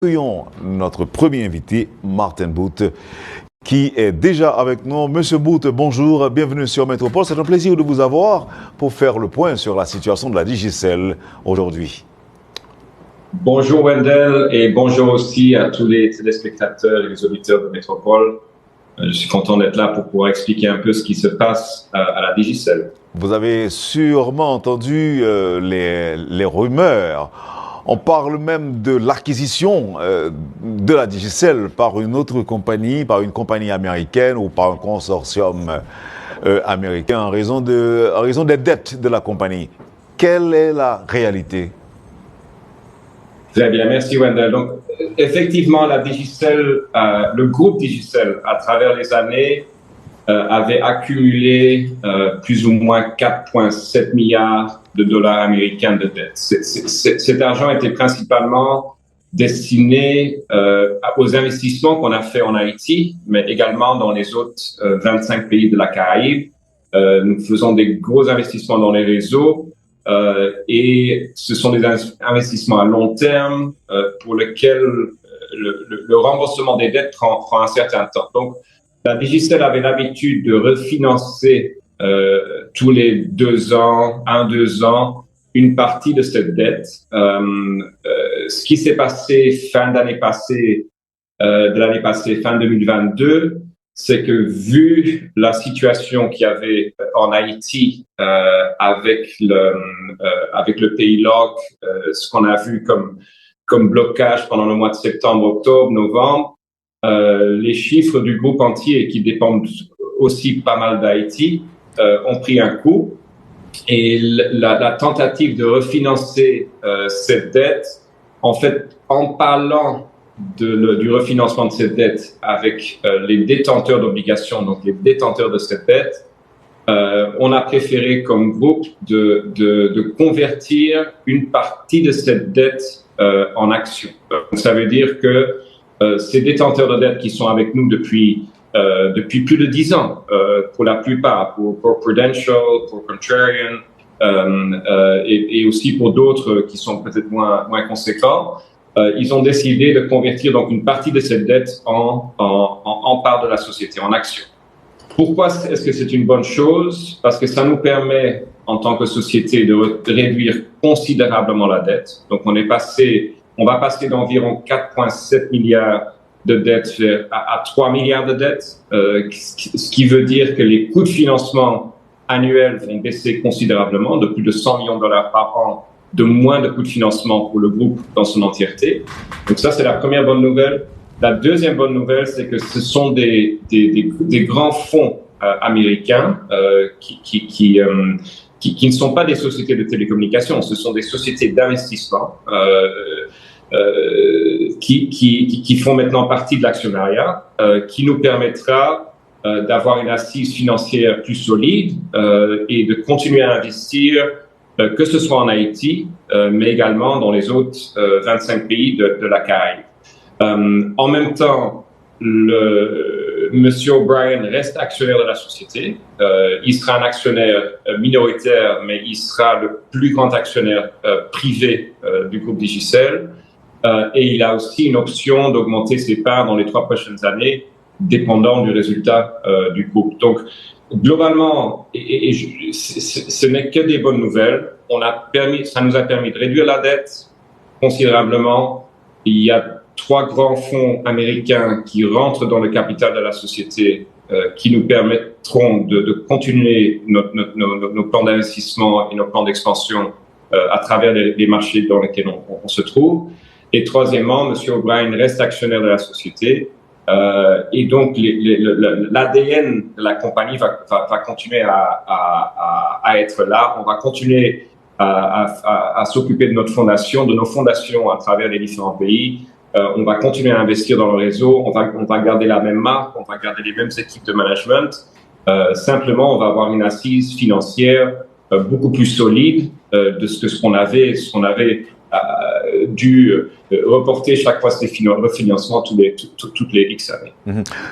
Accueillons notre premier invité, Martin Booth, qui est déjà avec nous. Monsieur Booth, bonjour, bienvenue sur Métropole. C'est un plaisir de vous avoir pour faire le point sur la situation de la Digicel aujourd'hui. Bonjour Wendell et bonjour aussi à tous les téléspectateurs et les auditeurs de Métropole. Je suis content d'être là pour pouvoir expliquer un peu ce qui se passe à la Digicel. Vous avez sûrement entendu les rumeurs. On parle même de l'acquisition de la Digicel par une autre compagnie, par une compagnie américaine ou par un consortium américain en raison des dettes de la compagnie. Quelle est la réalité? Très bien, merci Wendell. Donc, effectivement, la Digicel, le groupe Digicel, à travers les années, avait accumulé plus ou moins 4,7 milliards de dollars américains de dettes. Cet argent était principalement destiné aux investissements qu'on a fait en Haïti, mais également dans les autres 25 pays de la Caraïbe. Nous faisons des gros investissements dans les réseaux et ce sont des investissements à long terme pour lesquels le remboursement des dettes prend un certain temps. Donc, la Digicel avait l'habitude de refinancer tous les 2 ans, 2 ans, une partie de cette dette. Ce qui s'est passé fin d'année passée, fin 2022, c'est que vu la situation qu'il y avait en Haïti avec le pays LOC, ce qu'on a vu comme blocage pendant le mois de septembre, octobre, novembre, les chiffres du groupe entier qui dépendent aussi pas mal d'Haïti ont pris un coup et la tentative de refinancer cette dette, en fait, en parlant du refinancement de cette dette avec les détenteurs d'obligations, donc les détenteurs de cette dette, on a préféré comme groupe de convertir une partie de cette dette en actions. Ça veut dire que ces détenteurs de dette qui sont avec nous depuis plus de 10 ans, pour la plupart, pour Prudential, pour Contrarian, et aussi pour d'autres qui sont peut-être moins conséquents, ils ont décidé de convertir donc une partie de cette dette en part de la société, en actions. Pourquoi est-ce que c'est une bonne chose? Parce que ça nous permet, en tant que société, de réduire considérablement la dette. Donc, on va passer d'environ 4,7 milliards de dettes à 3 milliards de dettes, ce qui veut dire que les coûts de financement annuels vont baisser considérablement, de plus de 100 millions de dollars par an, de moins de coûts de financement pour le groupe dans son entièreté. Donc ça, c'est la première bonne nouvelle. La deuxième bonne nouvelle, c'est que ce sont des grands fonds américains qui ne sont pas des sociétés de télécommunications, ce sont des sociétés d'investissement qui font maintenant partie de l'actionnariat, qui nous permettra d'avoir une assise financière plus solide et de continuer à investir, que ce soit en Haïti, mais également dans les autres 25 pays de la Caraïbe. En même temps, Monsieur O'Brien reste actionnaire de la société. Il sera un actionnaire minoritaire, mais il sera le plus grand actionnaire privé du groupe Digicel. Et il a aussi une option d'augmenter ses parts dans les 3 prochaines années, dépendant du résultat du groupe. Donc, globalement, ce n'est que des bonnes nouvelles. Ça nous a permis de réduire la dette considérablement. Il y a 3 grands fonds américains qui rentrent dans le capital de la société, qui nous permettront de continuer nos plans d'investissement et nos plans d'expansion à travers les marchés dans lesquels on se trouve. Et troisièmement, M. O'Brien reste actionnaire de la société. Et donc, l'ADN de la compagnie va continuer à être là. On va continuer à s'occuper de notre fondation, de nos fondations à travers les différents pays. On va continuer à investir dans le réseau. On va garder la même marque. On va garder les mêmes équipes de management. Simplement, on va avoir une assise financière beaucoup plus solide de ce qu'on avait dû reporter chaque fois ces refinancements toutes les X années.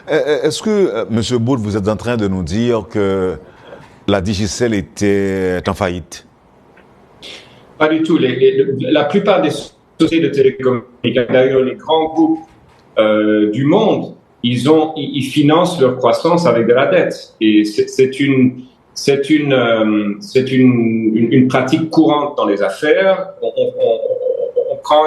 Est-ce que, M. Booth, vous êtes en train de nous dire que la Digicel était en faillite? Pas du tout. La plupart des sociétés de télécommunications, d'ailleurs les grands groupes du monde, ils financent leur croissance avec de la dette. Et c'est une pratique courante dans les affaires. On prend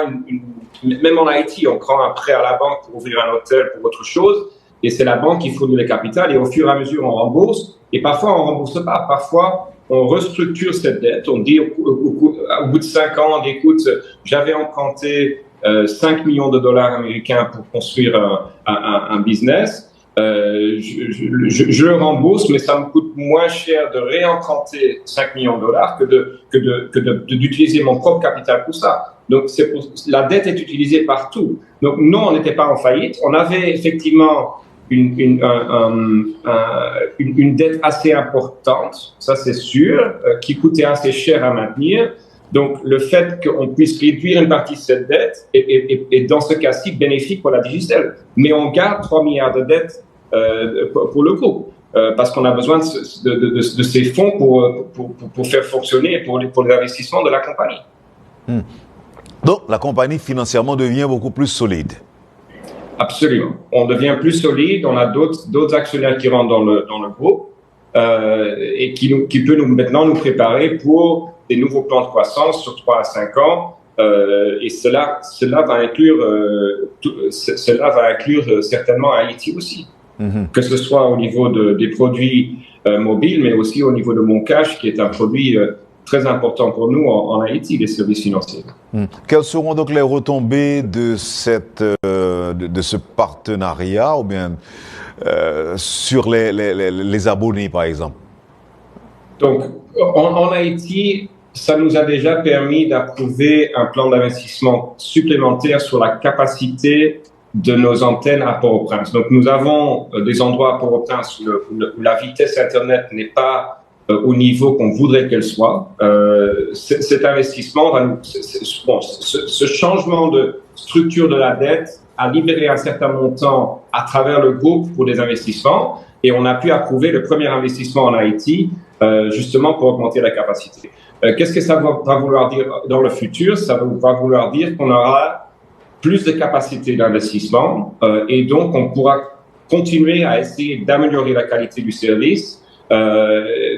même en Haïti, on prend un prêt à la banque pour ouvrir un hôtel, pour autre chose, et c'est la banque qui fournit le capital, et au fur et à mesure, on rembourse, et parfois, on ne rembourse pas. Parfois, on restructure cette dette. On dit au bout de 5 ans, on dit, écoute, j'avais emprunté 5 millions de dollars américains pour construire un business. Je le rembourse, mais ça me coûte moins cher de réemprunter 5 millions de dollars que d'utiliser mon propre capital pour ça. Donc, la dette est utilisée partout. Donc, non, on n'était pas en faillite. On avait effectivement une dette assez importante, ça c'est sûr, qui coûtait assez cher à maintenir. Donc, le fait qu'on puisse réduire une partie de cette dette est dans ce cas-ci bénéfique pour la Digicel. Mais on garde 3 milliards de dettes pour le groupe, parce qu'on a besoin de ces fonds pour faire fonctionner pour les investissements de la compagnie. Donc, la compagnie financièrement devient beaucoup plus solide. Absolument. On devient plus solide, on a d'autres actionnaires qui rentrent dans le groupe et qui peut maintenant nous préparer pour des nouveaux plans de croissance sur 3 à 5 ans. Et cela va inclure certainement Haïti aussi. Que ce soit au niveau des produits mobiles, mais aussi au niveau de Mon Cash, qui est un produit très important pour nous en Haïti, les services financiers. Quelles seront donc les retombées de ce partenariat, ou bien sur les abonnés, par exemple? Donc, en Haïti, ça nous a déjà permis d'approuver un plan d'investissement supplémentaire sur la capacité de nos antennes à Port-au-Prince. Donc, nous avons des endroits à Port-au-Prince où la vitesse Internet n'est pas au niveau qu'on voudrait qu'elle soit. Cet investissement ce changement de structure de la dette a libéré un certain montant à travers le groupe pour des investissements, et on a pu approuver le premier investissement en Haïti, justement pour augmenter la capacité. Qu'est-ce que ça va vouloir dire dans le futur? Ça va vouloir dire qu'on aura plus de capacité d'investissement, et donc on pourra continuer à essayer d'améliorer la qualité du service,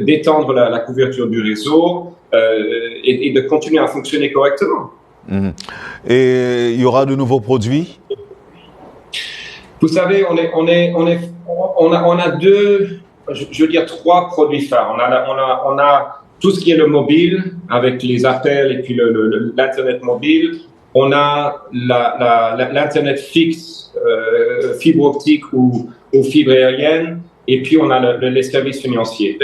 d'étendre la couverture du réseau et de continuer à fonctionner correctement. Et il y aura de nouveaux produits? Vous savez, on a je veux dire 3 produits phares. On a tout ce qui est le mobile avec les appels et puis l'internet mobile. On a l'internet fixe, fibre optique ou fibre aérienne. Et puis, on a les services financiers.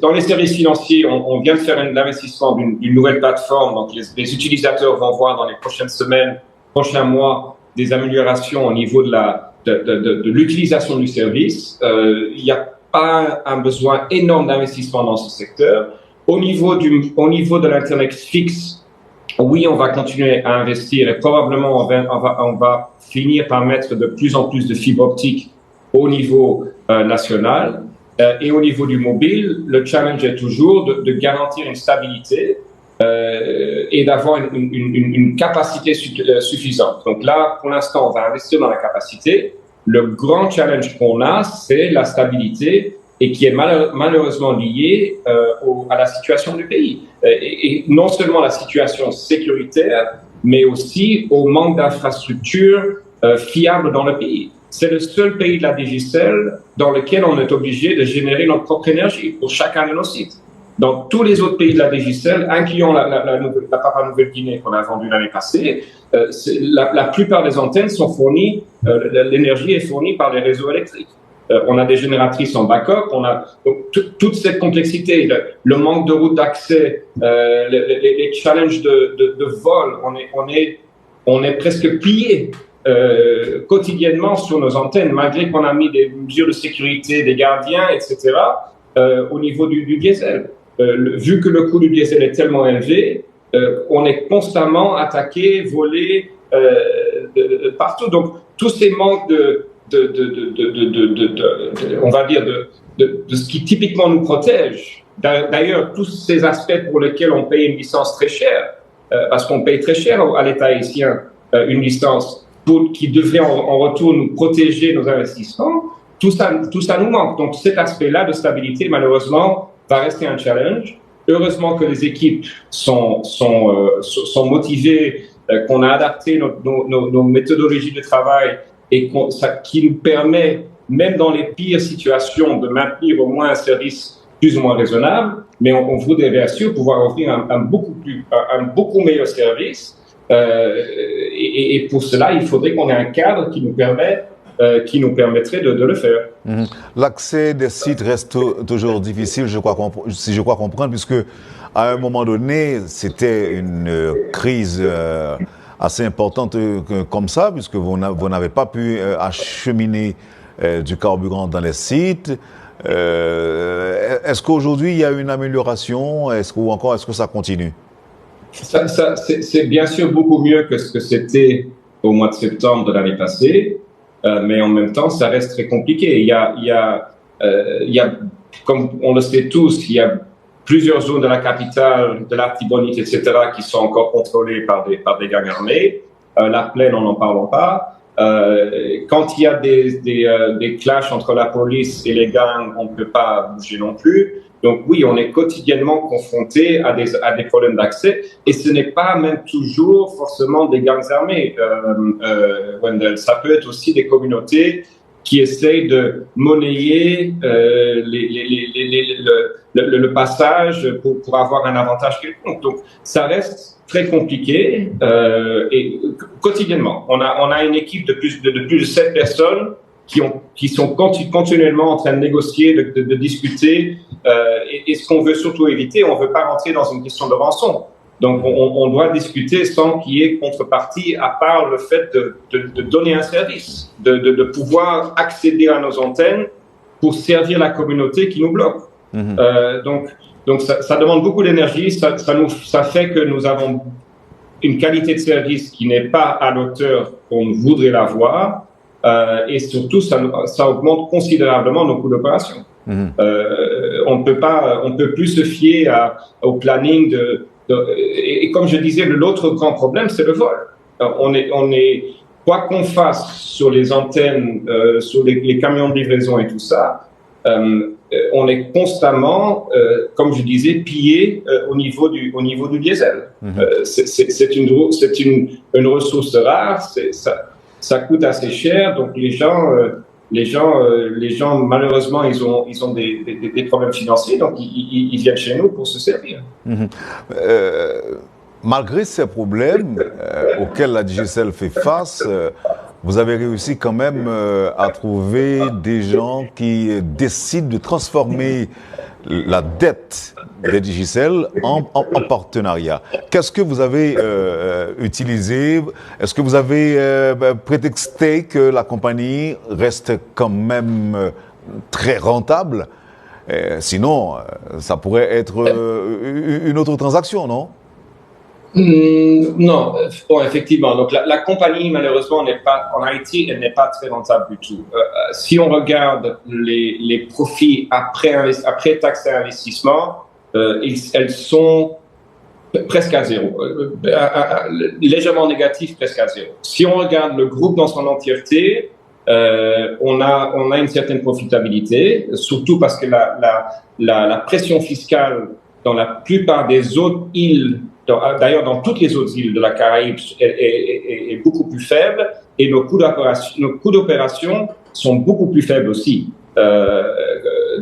Dans les services financiers, on vient de faire l'investissement d'une nouvelle plateforme. Donc, les utilisateurs vont voir dans les prochaines semaines, prochains mois, des améliorations au niveau de l'utilisation du service. Il n'y a pas un besoin énorme d'investissement dans ce secteur. Au niveau de l'Internet fixe, oui, on va continuer à investir et probablement on va finir par mettre de plus en plus de fibres optiques au niveau national. Et au niveau du mobile, le challenge est toujours de garantir une stabilité et d'avoir une capacité suffisante. Donc là, pour l'instant, on va investir dans la capacité. Le grand challenge qu'on a, c'est la stabilité et qui est malheureusement liée à la situation du pays. Et non seulement la situation sécuritaire, mais aussi au manque d'infrastructures fiables dans le pays. C'est le seul pays de la Digicel dans lequel on est obligé de générer notre propre énergie pour chacun de nos sites. Dans tous les autres pays de la Digicel, incluant la Papouasie-Nouvelle-Guinée qu'on a vendue l'année passée, la plupart des antennes sont fournies, l'énergie est fournie par les réseaux électriques. On a des génératrices en backup, on a donc toute cette complexité, le manque de routes d'accès, les challenges de vol, on est presque plié quotidiennement sur nos antennes, malgré qu'on a mis des mesures de sécurité, des gardiens, etc., au niveau du diesel. Vu que le coût du diesel est tellement élevé, on est constamment attaqué, volé partout. Donc, tous ces manques on va dire, de ce qui typiquement nous protège. D'ailleurs, tous ces aspects pour lesquels on paye une licence très chère, parce qu'on paye très cher à l'État haïtien une licence qui devrait en retour nous protéger nos investissements, tout ça nous manque. Donc cet aspect-là de stabilité, malheureusement, va rester un challenge. Heureusement que les équipes sont motivées, qu'on a adapté nos méthodologies de travail et qui nous permet, même dans les pires situations, de maintenir au moins un service plus ou moins raisonnable. Mais on voudrait bien sûr pouvoir offrir un beaucoup meilleur service. Et pour cela, il faudrait qu'on ait un cadre qui nous permettrait de le faire. L'accès des sites reste toujours difficile, si je crois comprendre, puisque à un moment donné, c'était une crise assez importante comme ça, puisque vous n'avez pas pu acheminer du carburant dans les sites. Est-ce qu'aujourd'hui, il y a une amélioration, ou encore est-ce que ça continue? C'est bien sûr beaucoup mieux que ce que c'était au mois de septembre de l'année passée, mais en même temps, ça reste très compliqué. Il y a, comme on le sait tous, il y a plusieurs zones de la capitale, de l'Artibonite, etc., qui sont encore contrôlées par des gangs armés. La plaine, on n'en parle pas. Quand il y a des clashs entre la police et les gangs, on ne peut pas bouger non plus. Donc oui, on est quotidiennement confronté à des problèmes d'accès, et ce n'est pas même toujours forcément des gangs armés, Wendell. Ça peut être aussi des communautés qui essayent de monnayer le passage pour avoir un avantage quelconque. Donc ça reste très compliqué, et quotidiennement, on a une équipe de plus de 7 personnes qui sont continuellement en train de négocier, de discuter, et ce qu'on veut surtout éviter, on ne veut pas rentrer dans une question de rançon. Donc, on doit discuter sans qu'il y ait contrepartie, à part le fait de donner un service, de pouvoir accéder à nos antennes pour servir la communauté qui nous bloque. Donc ça demande beaucoup d'énergie, ça fait que nous avons une qualité de service qui n'est pas à l'auteur qu'on voudrait l'avoir. Et surtout, ça augmente considérablement nos coûts d'opération. On peut plus se fier au planning et comme je disais, l'autre grand problème, c'est le vol. Quoi qu'on fasse sur les antennes, sur les camions de livraison et tout ça, on est constamment, comme je disais, pillé au niveau du diesel. C'est une ressource rare. Ça coûte assez cher, donc les gens malheureusement, ils ont des problèmes financiers, donc ils viennent chez nous pour se servir. Malgré ces problèmes auxquels la Digicel fait face, vous avez réussi quand même à trouver des gens qui décident de transformer la dette des Digicel en partenariat. Qu'est-ce que vous avez utilisé? Est-ce que vous avez prétexté que la compagnie reste quand même très rentable? Sinon, ça pourrait être une autre transaction, non? Non, bon, effectivement. Donc la compagnie, malheureusement, en Haïti, elle n'est pas très rentable du tout. Si on regarde les profits après taxes et investissements, elles sont presque à zéro, légèrement négatives, presque à zéro. Si on regarde le groupe dans son entièreté, on a une certaine profitabilité, surtout parce que la pression fiscale dans la plupart des autres îles, d'ailleurs dans toutes les autres îles de la Caraïbe, est beaucoup plus faible, et nos coûts d'opération sont beaucoup plus faibles aussi.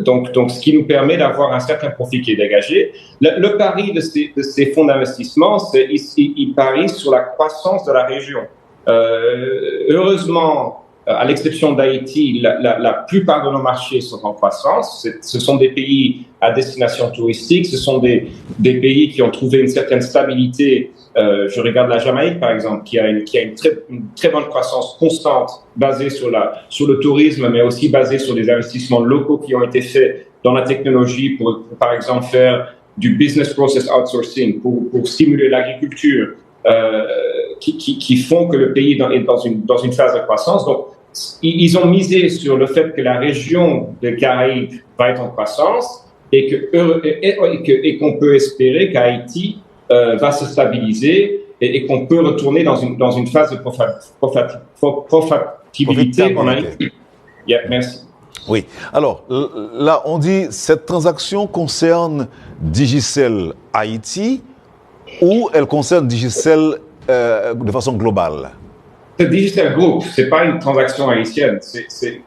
Donc ce qui nous permet d'avoir un certain profit qui est dégagé. Le pari de ces fonds d'investissement, c'est ils parient sur la croissance de la région. Heureusement, à l'exception d'Haïti, la plupart de nos marchés sont en croissance. Ce sont des pays à destination touristique, ce sont des pays qui ont trouvé une certaine stabilité. Je regarde la Jamaïque, par exemple, qui a une très bonne croissance constante, basée sur le tourisme, mais aussi basée sur des investissements locaux qui ont été faits dans la technologie pour par exemple, faire du business process outsourcing, pour stimuler l'agriculture, qui font que le pays est dans une phase de croissance. Donc, ils ont misé sur le fait que la région des Caraïbes va être en croissance et qu'on peut espérer qu'Haïti va se stabiliser et qu'on peut retourner dans une phase de profitabilité en Haïti. Merci. Oui. Alors, là, on dit cette transaction concerne Digicel Haïti ou elle concerne Digicel de façon globale? C'est Digicel Group, c'est pas une transaction haïtienne.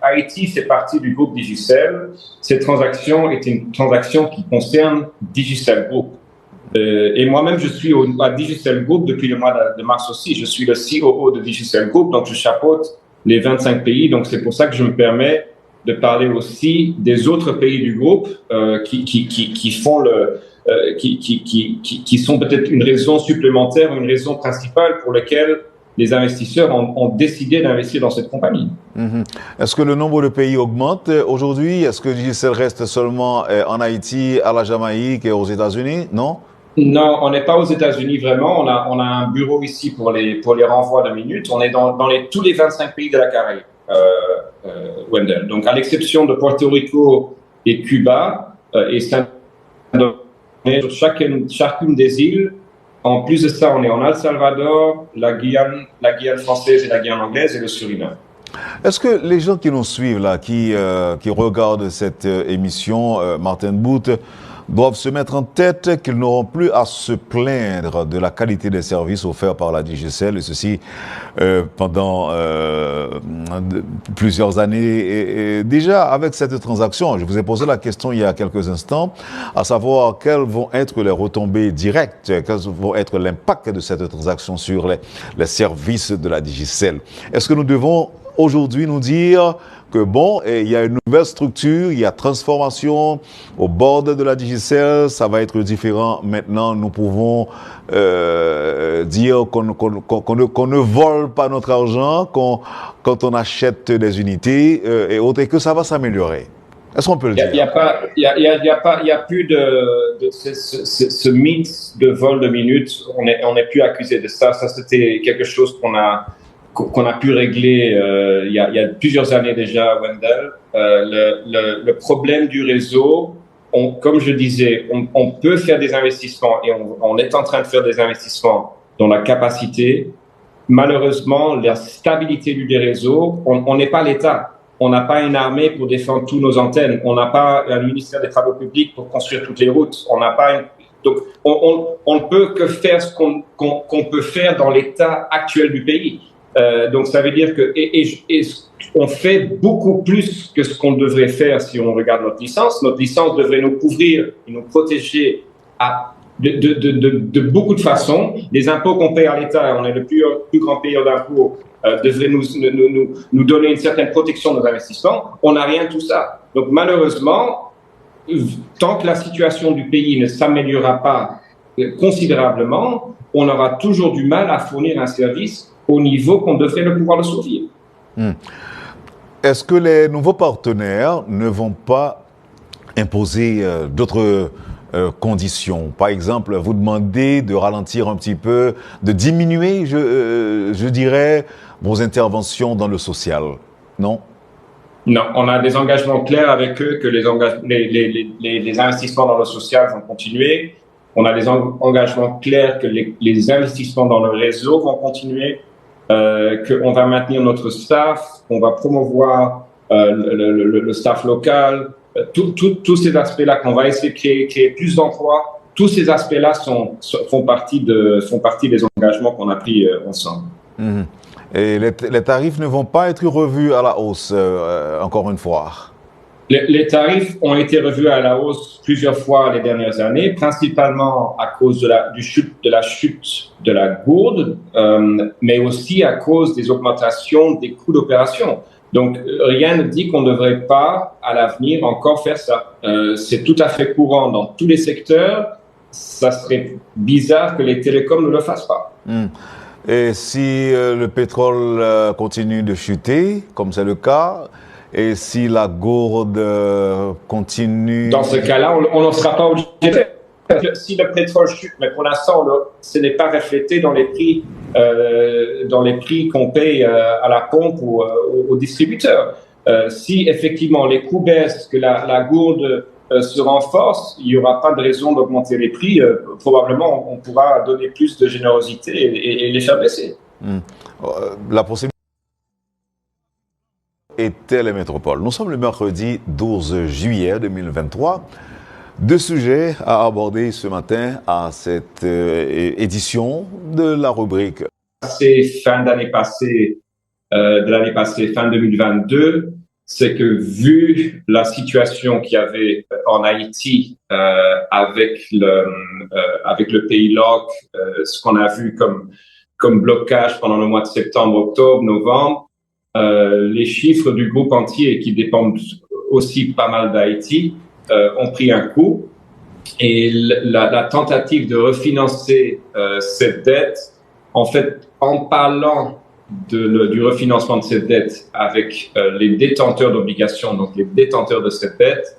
Haïti fait partie du groupe Digicel. Cette transaction est une transaction qui concerne Digicel Group. Et moi-même, je suis à Digicel Group depuis le mois de mars aussi. Je suis le COO de Digicel Group, donc je chapeaute les 25 pays. Donc c'est pour ça que je me permets de parler aussi des autres pays du groupe qui font qui sont peut-être une raison supplémentaire, une raison principale pour laquelle les investisseurs ont décidé d'investir dans cette compagnie. Est-ce que le nombre de pays augmente aujourd'hui? Est-ce que Digicel reste seulement en Haïti, à la Jamaïque et aux États-Unis? Non? Non, on n'est pas aux États-Unis vraiment. On a un bureau ici pour les renvois de minutes. On est dans tous les 25 pays de la Caraïbe, Wendell. Donc, à l'exception de Porto Rico et Cuba, et sur chacune des îles. En plus de ça, on est en El Salvador, la Guyane française et la Guyane anglaise et le Suriname. Est-ce que les gens qui nous suivent là, qui regardent cette émission, Martin Boot, doivent se mettre en tête qu'ils n'auront plus à se plaindre de la qualité des services offerts par la Digicel, et ceci pendant plusieurs années. Et déjà, avec cette transaction, je vous ai posé la question il y a quelques instants, à savoir quelles vont être les retombées directes, quels vont être l'impact de cette transaction sur les services de la Digicel. Est-ce que nous devons aujourd'hui nous dire que bon, il y a une nouvelle structure, il y a transformation au bord de la Digicel, ça va être différent. Maintenant, nous pouvons dire qu'on ne vole pas notre argent quand on achète des unités et autres, et que ça va s'améliorer. Est-ce qu'on peut le dire? Il y a plus de ce mythe de vol de minutes. On n'est plus accusé de ça. Ça, c'était quelque chose qu'on a pu régler il y a plusieurs années déjà, Wendell. Le problème du réseau, comme je disais, on peut faire des investissements et on est en train de faire des investissements dans la capacité. Malheureusement, la stabilité du réseau, on n'est pas l'État. On n'a pas une armée pour défendre toutes nos antennes. On n'a pas un ministère des Travaux publics pour construire toutes les routes. On n'a pas donc, on ne peut que faire ce qu'on peut faire dans l'état actuel du pays. Donc, ça veut dire que on fait beaucoup plus que ce qu'on devrait faire si on regarde notre licence. Notre licence devrait nous couvrir et nous protéger de beaucoup de façons. Les impôts qu'on paye à l'État, on est le plus grand payeur d'impôts, devrait nous donner une certaine protection de nos investissements. On n'a rien de tout ça. Donc, malheureusement, tant que la situation du pays ne s'améliorera pas considérablement, on aura toujours du mal à fournir un service au niveau qu'on devrait le pouvoir le fournir. Est-ce que les nouveaux partenaires ne vont pas imposer d'autres conditions? Par exemple, vous demander de ralentir un petit peu, de diminuer, je dirais, vos interventions dans le social, non? Non, on a des engagements clairs avec eux que les investissements dans le social vont continuer. On a des engagements clairs que les investissements dans le réseau vont continuer, qu'on va maintenir notre staff, qu'on va promouvoir le staff local, tous ces aspects-là, qu'on va essayer de créer plus d'emplois. Tous ces aspects-là font partie des engagements qu'on a pris ensemble. Et les tarifs ne vont pas être revus à la hausse, encore une fois? Les tarifs ont été revus à la hausse plusieurs fois les dernières années, principalement à cause de la chute de la gourde, mais aussi à cause des augmentations des coûts d'opération. Donc, rien ne dit qu'on ne devrait pas, à l'avenir, encore faire ça. C'est tout à fait courant dans tous les secteurs. Ça serait bizarre que les télécoms ne le fassent pas. Et si le pétrole continue de chuter, comme c'est le cas, et si la gourde continue... Dans ce cas-là, on n'en sera pas obligé de faire. Si le pétrole chute, mais pour l'instant, ce n'est pas reflété dans les prix qu'on paye à la pompe ou aux distributeurs. Si effectivement les coûts baissent, que la gourde se renforce, il n'y aura pas de raison d'augmenter les prix. Probablement, on pourra donner plus de générosité et les faire baisser. La possibilité était les métropoles. Nous sommes le mercredi 12 juillet 2023. Deux sujets à aborder ce matin à cette édition de la rubrique. Fin d'année passée, fin 2022, c'est que vu la situation qu'il y avait en Haïti avec le pays LOC, ce qu'on a vu comme blocage pendant le mois de septembre, octobre, novembre, les chiffres du groupe entier qui dépendent aussi pas mal d'Haïti ont pris un coup, et la tentative de refinancer cette dette, en fait, en parlant du refinancement de cette dette avec les détenteurs d'obligations, donc les détenteurs de cette dette,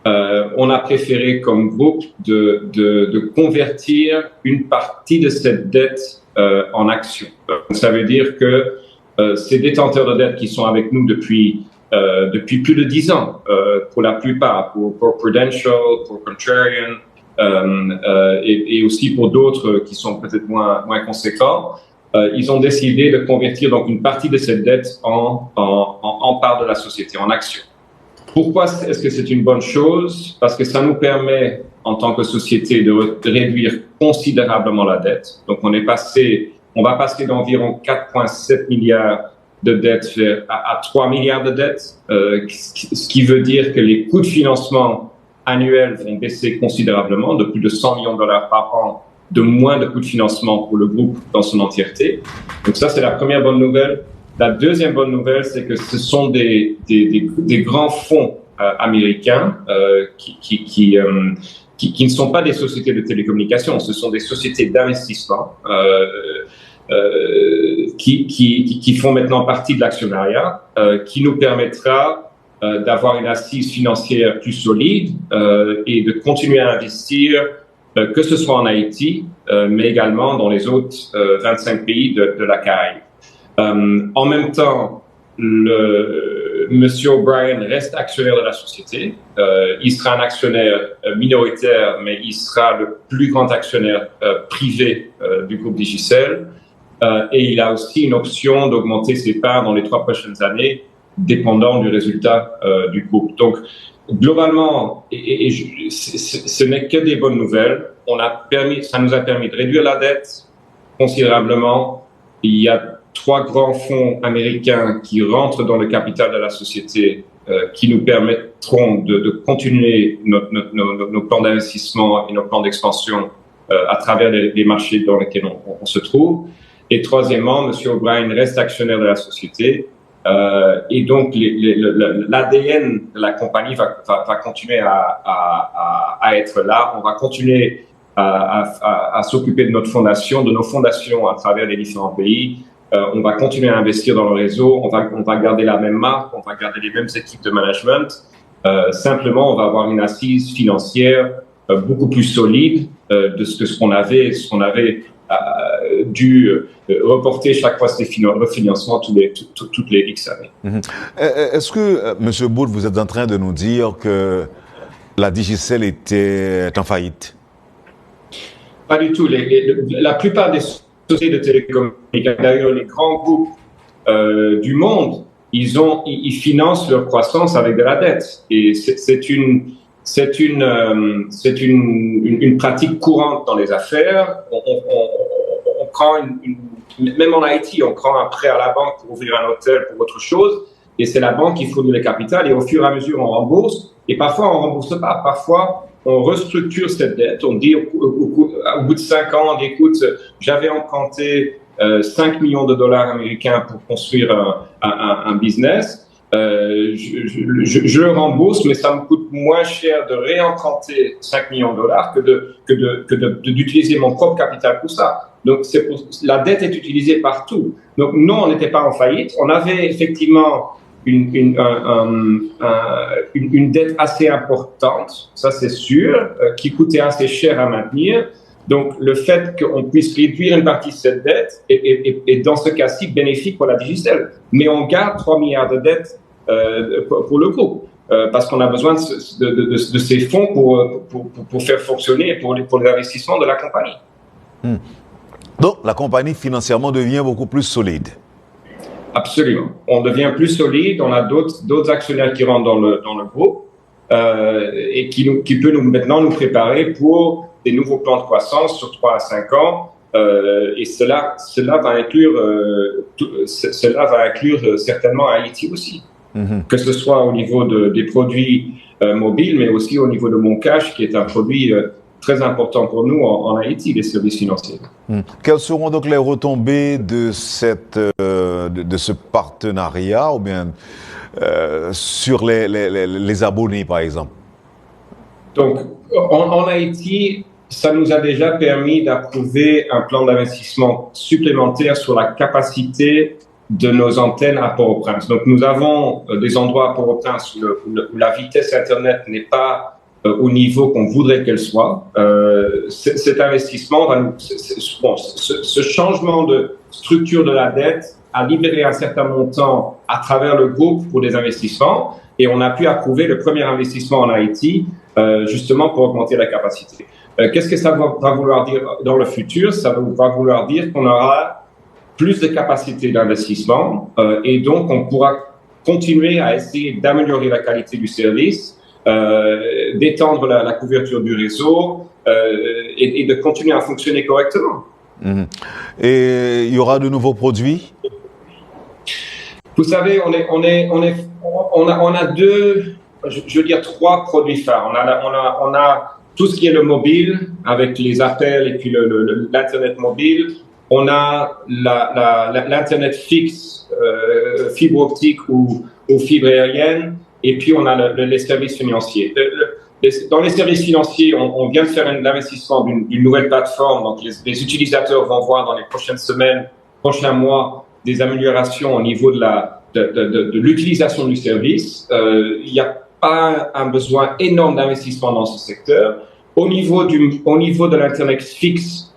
on a préféré comme groupe de convertir une partie de cette dette en actions. Ça veut dire que ces détenteurs de dette qui sont avec nous depuis plus de 10 ans, pour la plupart, pour Prudential, pour Contrarian, et aussi pour d'autres qui sont peut-être moins conséquents, ils ont décidé de convertir donc une partie de cette dette en part de la société, en actions. Pourquoi est-ce que c'est une bonne chose? Parce que ça nous permet, en tant que société, de réduire considérablement la dette. Donc, on va passer d'environ 4,7 milliards de dettes à 3 milliards de dettes, ce qui veut dire que les coûts de financement annuels vont baisser considérablement, de plus de 100 millions de dollars par an, de moins de coûts de financement pour le groupe dans son entièreté. Donc ça, c'est la première bonne nouvelle. La deuxième bonne nouvelle, c'est que ce sont des grands fonds américains qui ne sont pas des sociétés de télécommunications, ce sont des sociétés d'investissement qui font maintenant partie de l'actionnariat, qui nous permettra d'avoir une assise financière plus solide et de continuer à investir, que ce soit en Haïti, mais également dans les autres 25 pays de la Caraïbe. En même temps, Monsieur O'Brien reste actionnaire de la société. Il sera un actionnaire minoritaire, mais il sera le plus grand actionnaire privé du groupe Digicel. Et il a aussi une option d'augmenter ses parts dans les 3 prochaines années, dépendant du résultat du groupe. Donc, globalement, ce n'est que des bonnes nouvelles. Ça nous a permis de réduire la dette considérablement. Il y a 3 grands fonds américains qui rentrent dans le capital de la société, qui nous permettront de continuer nos plans d'investissement et nos plans d'expansion à travers les marchés dans lesquels on se trouve. Et troisièmement, M. O'Brien reste actionnaire de la société. Et donc, l'ADN de la compagnie va continuer à être là. On va continuer à s'occuper de notre fondation, de nos fondations à travers les différents pays. On va continuer à investir dans le réseau. On va garder la même marque. On va garder les mêmes équipes de management. Simplement, on va avoir une assise financière beaucoup plus solide de ce qu'on avait dû reporter chaque fois ces refinancements toutes les X années. Est-ce que, M. Booth, vous êtes en train de nous dire que la Digicel était en faillite? Pas du tout. La plupart des sociétés de télécommunications, d'ailleurs les grands groupes du monde, ils financent leur croissance avec de la dette. Et c'est une pratique courante dans les affaires. On prend même en Haïti, on prend un prêt à la banque pour ouvrir un hôtel, pour autre chose, et c'est la banque qui fournit le capital, et au fur et à mesure, on rembourse, et parfois, on rembourse pas. Parfois, on restructure cette dette. On dit, au bout de 5 ans, on dit, écoute, j'avais emprunté 5 millions de dollars américains pour construire un business. Je le rembourse, mais ça me coûte moins cher de réemprunter 5 millions de dollars que d'utiliser mon propre capital pour ça. Donc, la dette est utilisée partout. Donc, non, on n'était pas en faillite. On avait effectivement une dette assez importante, ça c'est sûr, qui coûtait assez cher à maintenir. Donc, le fait qu'on puisse réduire une partie de cette dette est dans ce cas-ci bénéfique pour la Digicel. Mais on garde 3 milliards de dettes pour le groupe. parce qu'on a besoin de ces fonds pour faire fonctionner pour les investissements de la compagnie. Donc, la compagnie financièrement devient beaucoup plus solide. Absolument. On devient plus solide, on a d'autres actionnaires qui rentrent dans le groupe et qui peut maintenant nous préparer pour des nouveaux plans de croissance sur 3 à 5 ans. Et cela va inclure certainement Haïti aussi. Que ce soit au niveau des produits mobiles, mais aussi au niveau de Mon Cash, qui est un produit très important pour nous en Haïti, les services financiers. Quelles seront donc les retombées de ce partenariat ou bien sur les abonnés, par exemple? Donc, en Haïti, ça nous a déjà permis d'approuver un plan d'investissement supplémentaire sur la capacité de nos antennes à Port-au-Prince. Donc, nous avons des endroits à Port-au-Prince où la vitesse Internet n'est pas au niveau qu'on voudrait qu'elle soit. Cet investissement ce changement de structure de la dette a libéré un certain montant à travers le groupe pour des investissements et on a pu approuver le premier investissement en Haïti justement pour augmenter la capacité. Qu'est-ce que ça va vouloir dire dans le futur? Ça va vouloir dire qu'on aura plus de capacité d'investissement et donc on pourra continuer à essayer d'améliorer la qualité du service, d'étendre la couverture du réseau et de continuer à fonctionner correctement. Et il y aura de nouveaux produits? Vous savez, on a je veux dire 3 produits phares. On a tout ce qui est le mobile avec les appels et puis l'internet mobile. On a l'internet fixe, fibre optique ou fibre aérienne, et puis on a les services financiers. Dans les services financiers, on vient de faire l'investissement d'une nouvelle plateforme, donc les utilisateurs vont voir dans les prochaines semaines, prochains mois, des améliorations au niveau de l'utilisation du service. Il n'y a pas un besoin énorme d'investissement dans ce secteur. Au niveau de l'internet fixe,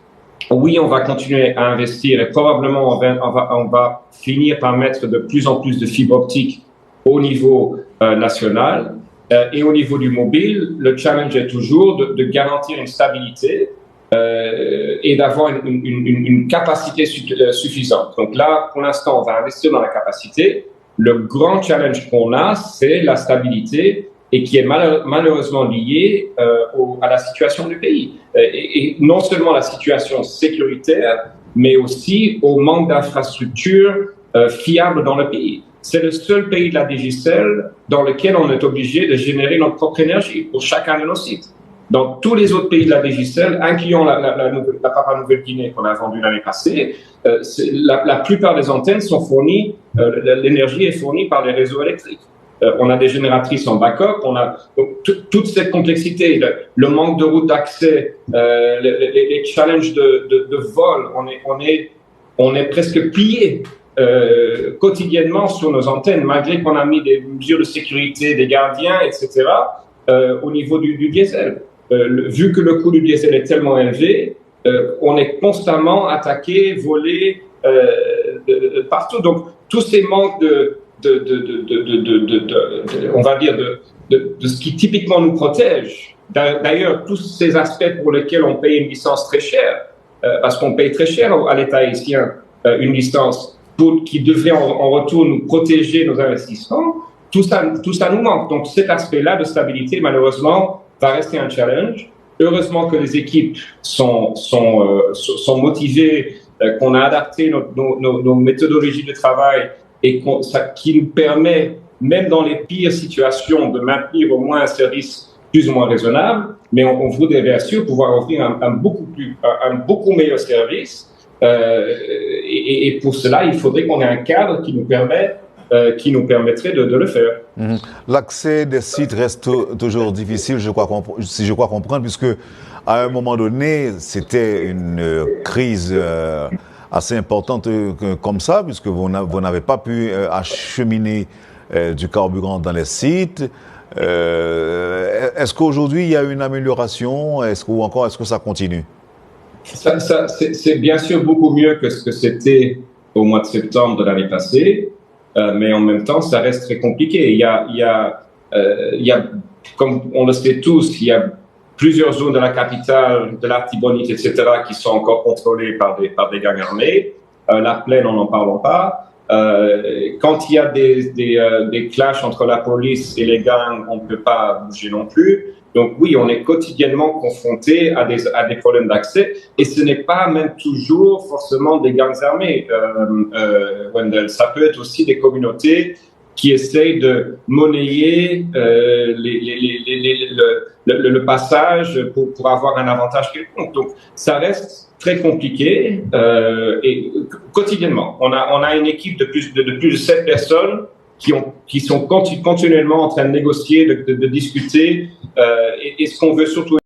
oui, on va continuer à investir et probablement on va finir par mettre de plus en plus de fibres optiques au niveau national. Et au niveau du mobile, le challenge est toujours de garantir une stabilité et d'avoir une capacité suffisante. Donc là, pour l'instant, on va investir dans la capacité. Le grand challenge qu'on a, c'est la stabilité et qui est malheureusement lié à la situation du pays. Et non seulement la situation sécuritaire, mais aussi au manque d'infrastructures fiables dans le pays. C'est le seul pays de la Digicel dans lequel on est obligé de générer notre propre énergie pour chacun de nos sites. Dans tous les autres pays de la Digicel, incluant la Papouasie-Nouvelle-Guinée qu'on a vendue l'année passée, la plupart des antennes sont fournies, l'énergie est fournie par les réseaux électriques. On a des génératrices en backup, on a donc toute cette complexité, le manque de routes d'accès, les challenges de vol, on est presque plié quotidiennement sur nos antennes, malgré qu'on a mis des mesures de sécurité, des gardiens, etc., au niveau du diesel. Vu que le coût du diesel est tellement élevé, on est constamment attaqué, volé partout. Donc, tous ces manques on va dire, de ce qui typiquement nous protège. D'ailleurs, tous ces aspects pour lesquels on paye une licence très chère, parce qu'on paye très cher à l'État haïtien une licence qui devrait en retour nous protéger nos investissements, tout ça nous manque. Donc cet aspect-là de stabilité, malheureusement, va rester un challenge. Heureusement que les équipes sont motivées, qu'on a adapté nos méthodologies de travail et qui nous permet, même dans les pires situations, de maintenir au moins un service plus ou moins raisonnable, mais on voudrait bien sûr pouvoir offrir un beaucoup meilleur service. Et pour cela, il faudrait qu'on ait un cadre qui nous permettrait de le faire. L'accès des sites reste toujours difficile, si je crois comprendre, puisque à un moment donné, c'était une crise assez importante comme ça, puisque vous n'avez pas pu acheminer du carburant dans les sites. Est-ce qu'aujourd'hui, il y a une amélioration ou encore est-ce que ça continue? C'est bien sûr beaucoup mieux que ce que c'était au mois de septembre de l'année passée, mais en même temps, ça reste très compliqué. Il y a il y a, comme on le sait tous, il y a plusieurs zones de la capitale, de l'Artibonite, etc., qui sont encore contrôlées par des gangs armés. La plaine, on n'en parle pas. Quand il y a des clashs entre la police et les gangs, on ne peut pas bouger non plus. Donc oui, on est quotidiennement confronté à des problèmes d'accès, et ce n'est pas même toujours forcément des gangs armés, Wendell. Ça peut être aussi des communautés qui essayent de monnayer le passage pour avoir un avantage quelconque. Donc ça reste très compliqué, et quotidiennement, on a une équipe de plus de 7 personnes qui sont continuellement en train de négocier, de discuter, et ce qu'on veut surtout